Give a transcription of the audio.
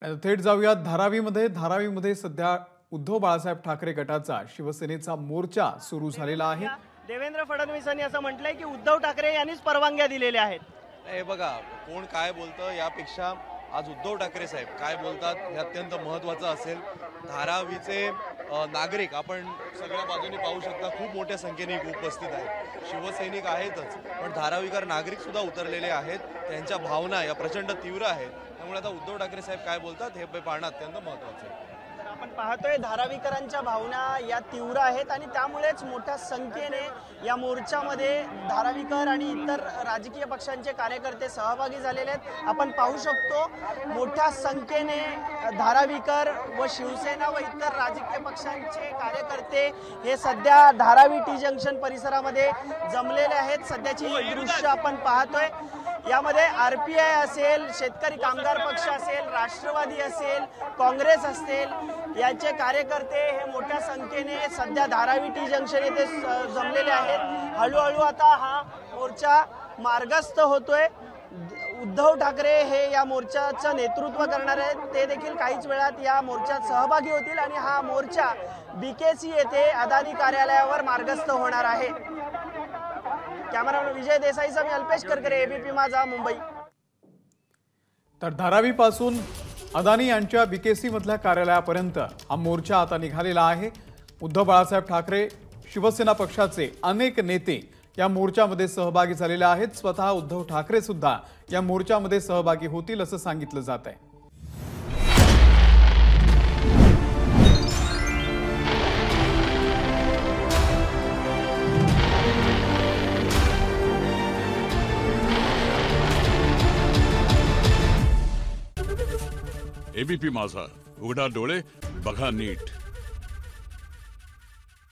थेट जाऊयात धारावीमध्ये सध्या उद्धव बाळासाहेब ठाकरे गटाचा शिवसेनेचा मोर्चा सुरू झालेला आहे। देवेंद्र फडणवीसांनी असं म्हटलंय की उद्धव ठाकरे यांनीच परवानग्या दिलेल्या आहेत। हे बघा, कोण काय बोलतं यापेक्षा आज उद्धव ठाकरे साहेब काय बोलतात हे अत्यंत महत्त्वाचं असेल। धारावीचे नागरिक आपण सगळ्या बाजूनी पाहू शकता, खूप मोठ्या संख्येने उपस्थित आहेत। शिवसैनिक आहेतच, पण धारावीकर नागरिक सुद्धा उतरलेले आहेत। त्यांच्या भावना या प्रचंड तीव्र आहेत। त्यामुळे आता उद्धव ठाकरे साहेब काय बोलतात हे पाहणं अत्यंत महत्त्वाचं आहे। आपण पाहतोय धारावीकरांच्या भावना या तीव्र आहेत आणि त्यामुळेच मोठ्या संख्येने या मोर्चामध्ये धारावीकर आणि इतर राजकीय पक्षांचे कार्यकर्ते सहभागी झालेले आहेत। आपण पाहू शकतो मोठ्या संख्येने धारावीकर व शिवसेना व इतर राजकीय पक्षांचे कार्यकर्ते हे सध्या धारावी टी जंक्शन परिसरामध्ये जमलेले आहेत। सध्याची ही दृश्य आपण पाहतोय, यामध्ये आरपीआय असेल, शेतकरी कामगार पक्ष असेल, राष्ट्रवादी असेल, काँग्रेस असेल, यांचे कार्यकर्ते हे मोठ्या संख्येने सध्या धारावी टी जंक्शन येथे जमलेले आहेत। हळूहळू आता हा मोर्चा मार्गस्थ होतोय। उद्धव ठाकरे हे या मोर्चाचं नेतृत्व करणार आहेत, ते देखील काहीच वेळात या मोर्चात सहभागी होतील आणि हा मोर्चा बीकेसी येथे अदानी कार्यालयावर मार्गस्थ होणार आहे। कॅमेरामॅन विजय देसाईसह मी अल्पेश करकरे, एबीपी माझा, मुंबई। तर धारावी पासून अदानी यांच्या बीकेसी मधल्या कार्यालयापर्यंत हा मोर्चा आता निघालेला आहे। उद्धव बाळासाहेब ठाकरे शिवसेना पक्षाचे अनेक नेते या मोर्चामध्ये सहभागी झालेले आहेत। स्वतः उद्धव ठाकरे सुद्धा या मोर्चामध्ये सहभागी होतील असं सांगितलं जात आहे। एबीपी माझा, उघडा डोळे बघा नीट।